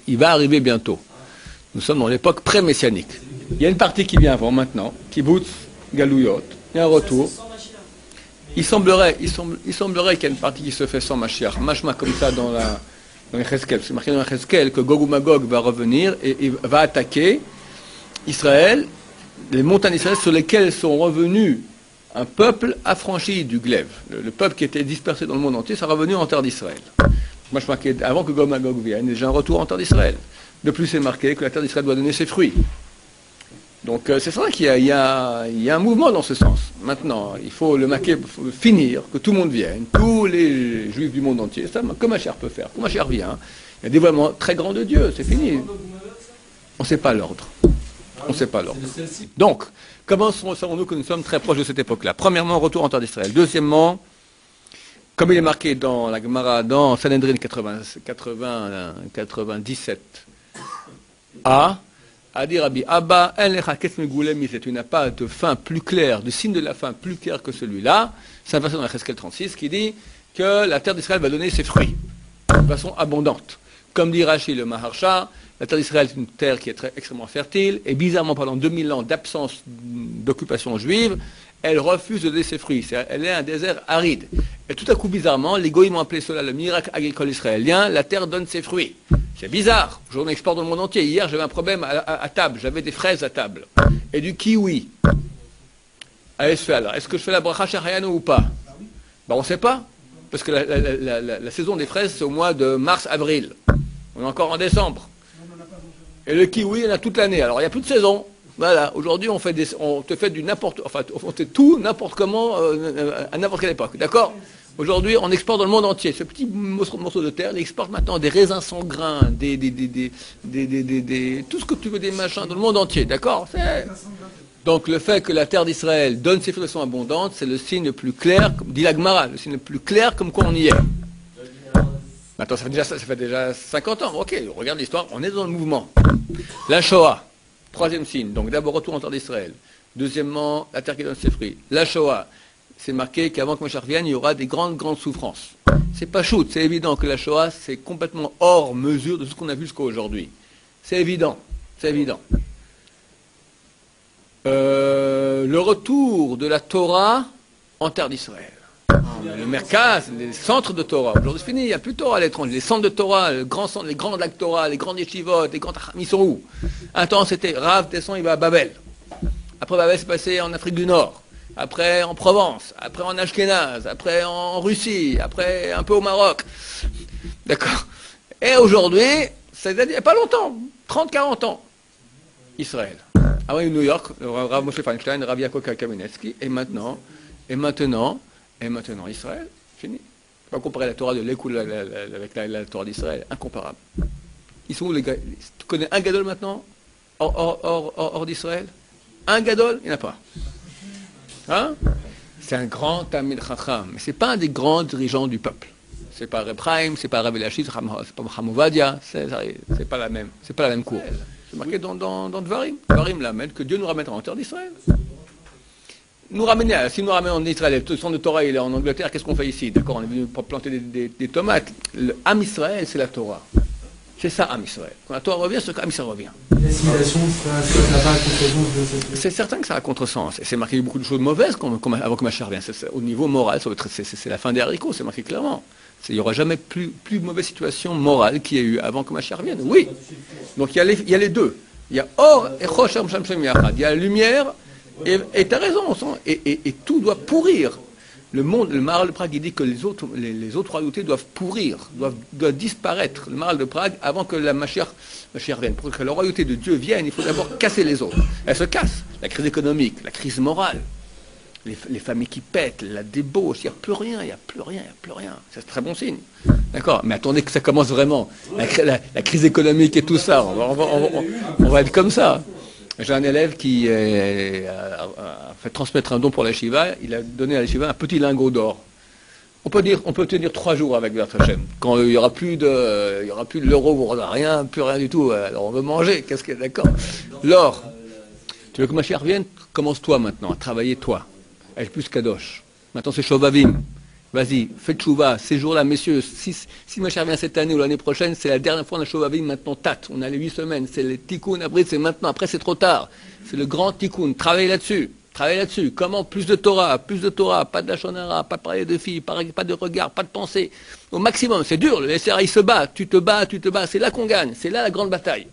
Il va arriver bientôt. Nous sommes dans l'époque pré-messianique. Il y a une partie qui vient avant maintenant, Kibbutz, Galouyot, il y a un retour. Il semblerait qu'il y a une partie qui se fait sans Mashiach. Mashma comme ça dans les Cheskel. C'est marqué dans les Cheskel que Gog ou Magog va revenir et va attaquer Israël, les montagnes d'Israël sur lesquelles sont revenus un peuple affranchi du glaive. Le peuple qui était dispersé dans le monde entier sera revenu en terre d'Israël. Mashma avant que Gog ou Magog vienne, il y a déjà un retour en terre d'Israël. De plus, c'est marqué que la terre d'Israël doit donner ses fruits. Donc c'est vrai qu'il y a un mouvement dans ce sens. Maintenant, il faut le finir, que tout le monde vienne, tous les juifs du monde entier, ça, comme Mashiach peut faire. Comme Mashiach vient, il y a un dévoilement très grand de Dieu, c'est fini. On ne sait pas l'ordre. On ne sait pas l'ordre. Donc, comment savons-nous que nous sommes très proches de cette époque-là? Premièrement, retour en terre d'Israël. Deuxièmement, comme il est marqué dans la Gemara, dans Sanhedrin 97a, a dit Rabbi Abba, tu n'as pas de fin plus clair, de signe de la fin plus clair que celui-là. C'est un verset dans la Cheskel 36 qui dit que la terre d'Israël va donner ses fruits de façon abondante. Comme dit Rashi le Maharsha, la terre d'Israël est une terre qui est extrêmement fertile et bizarrement pendant 2000 ans d'absence d'occupation juive, elle refuse de donner ses fruits. Elle est un désert aride. Et tout à coup, bizarrement, les goïms ont appelé cela le miracle agricole israélien, la terre donne ses fruits. C'est bizarre. Aujourd'hui, on exporte dans le monde entier. Hier, j'avais un problème à table. J'avais des fraises à table. Et du kiwi. Allez, est-ce que je fais la bracha shahayano ou pas? Ben, on ne sait pas. Parce que la saison des fraises, c'est au mois de mars-avril. On est encore en décembre. Et le kiwi, il y en a toute l'année. Alors, il n'y a plus de saison. Voilà. Aujourd'hui, on te fait du n'importe... Enfin, on fait tout, n'importe comment, à n'importe quelle époque. D'accord? Aujourd'hui, on exporte dans le monde entier. Ce petit morceau de terre, il exporte maintenant des raisins sans grains, tout ce que tu veux, des machins, dans le monde entier. D'accord? Donc, le fait que la terre d'Israël donne ses fruits de façon abondante, c'est le signe le plus clair, dit la Gemara, le signe le plus clair comme quoi on y est. Maintenant, ça fait déjà 50 ans. Ok, regarde l'histoire, on est dans le mouvement. La Shoah, troisième signe. Donc, d'abord, retour en terre d'Israël. Deuxièmement, la terre qui donne ses fruits. La Shoah. C'est marqué qu'avant que Mashiach vienne, il y aura des grandes souffrances. C'est pas shoot, c'est évident que la Shoah, c'est complètement hors mesure de ce qu'on a vu jusqu'à aujourd'hui. C'est évident, c'est évident. Le retour de la Torah en terre d'Israël. Le Merkaz, les centres de Torah. Aujourd'hui, c'est fini, il n'y a plus de Torah à l'étranger. Les centres de Torah, les grands lacs Torah, les grandes yeshivot, les grands tacham, ils sont où? Un temps, c'était Rav descend, il va à Babel. Après Babel, c'est passé en Afrique du Nord. Après en Provence, après en Ashkénaze, après en Russie, après un peu au Maroc. D'accord? Et aujourd'hui, c'est-à-dire il n'y a pas longtemps, 30-40 ans, Israël. Avant New York, le Rav Moshe Feinstein, Rav Yaakov Kamenetsky, et maintenant Israël, fini. On va comparer la Torah de l'Écoute avec la Torah d'Israël, incomparable. Ils sont où les gars? Tu connais un gadol maintenant, hors d'Israël? Un gadol? Il n'y en a pas. Hein? C'est un grand Talmid Chacham, mais ce n'est pas un des grands dirigeants du peuple. Ce n'est pas Reb Chaim, ce n'est pas Rav Elashit, ce n'est pas Hamovadia, c'est pas la même cour. C'est marqué dans Dvarim. Dvarim l'amène que Dieu nous ramènera en terre d'Israël. Si nous ramène en Israël, le centre de Torah il est en Angleterre, qu'est-ce qu'on fait ici? D'accord, on est venu pour planter des tomates. Le Am Israël, c'est la Torah. C'est ça, Am Israël. Quand la Torah revient, c'est que Am Israël revient. L'assimilation, ça n'a pas à contresens de cette... C'est certain que ça a un contresens. Et c'est marqué beaucoup de choses mauvaises avant que Mashiach vienne. Au niveau moral, c'est la fin des haricots, c'est marqué clairement. Il n'y aura jamais plus mauvaise situation morale qu'il y a eu avant que Mashiach vienne. Oui. Donc il y a les deux. Il y a Or et Chosh Shem Shem Yachad. Il y a la lumière et tu as raison. Et tout doit pourrir. Le Maharal de Prague, il dit que les autres royautés doivent pourrir, doivent disparaître. Le Maharal de Prague, avant que la Mashiach vienne. Pour que la royauté de Dieu vienne, il faut d'abord casser les autres. Elle se casse. La crise économique, la crise morale, les familles qui pètent, la débauche, il n'y a plus rien. C'est un très bon signe. D'accord? Mais attendez que ça commence vraiment. La crise économique et tout ça, on va être comme ça. J'ai un élève qui a fait transmettre un don pour la Shiva. Il a donné à la Shiva un petit lingot d'or. On peut tenir 3 jours avec Bert Hashem. Quand il n'y aura plus de l'euro, rien, plus rien du tout. Alors on veut manger. Qu'est-ce qu'il y a? D'accord? L'or. Tu veux que Mashiach revienne? Commence toi maintenant à travailler toi. Elle est plus kadosh. Maintenant c'est Shovavim. Vas-y, faites tchouva. Ces jours-là, messieurs, si Mashiach vient cette année ou l'année prochaine, c'est la dernière fois on a Shovavim, maintenant tat. On a les 8 semaines. C'est le tikkun, après c'est maintenant. Après c'est trop tard. C'est le grand tikkun. Travaillez là-dessus. Travaillez là-dessus. Comment? Plus de Torah, pas de la shonara, pas de parler de filles, pas de regard, pas de pensée. Au maximum. C'est dur. Le SRA, il se bat. Tu te bats. C'est là qu'on gagne. C'est là la grande bataille.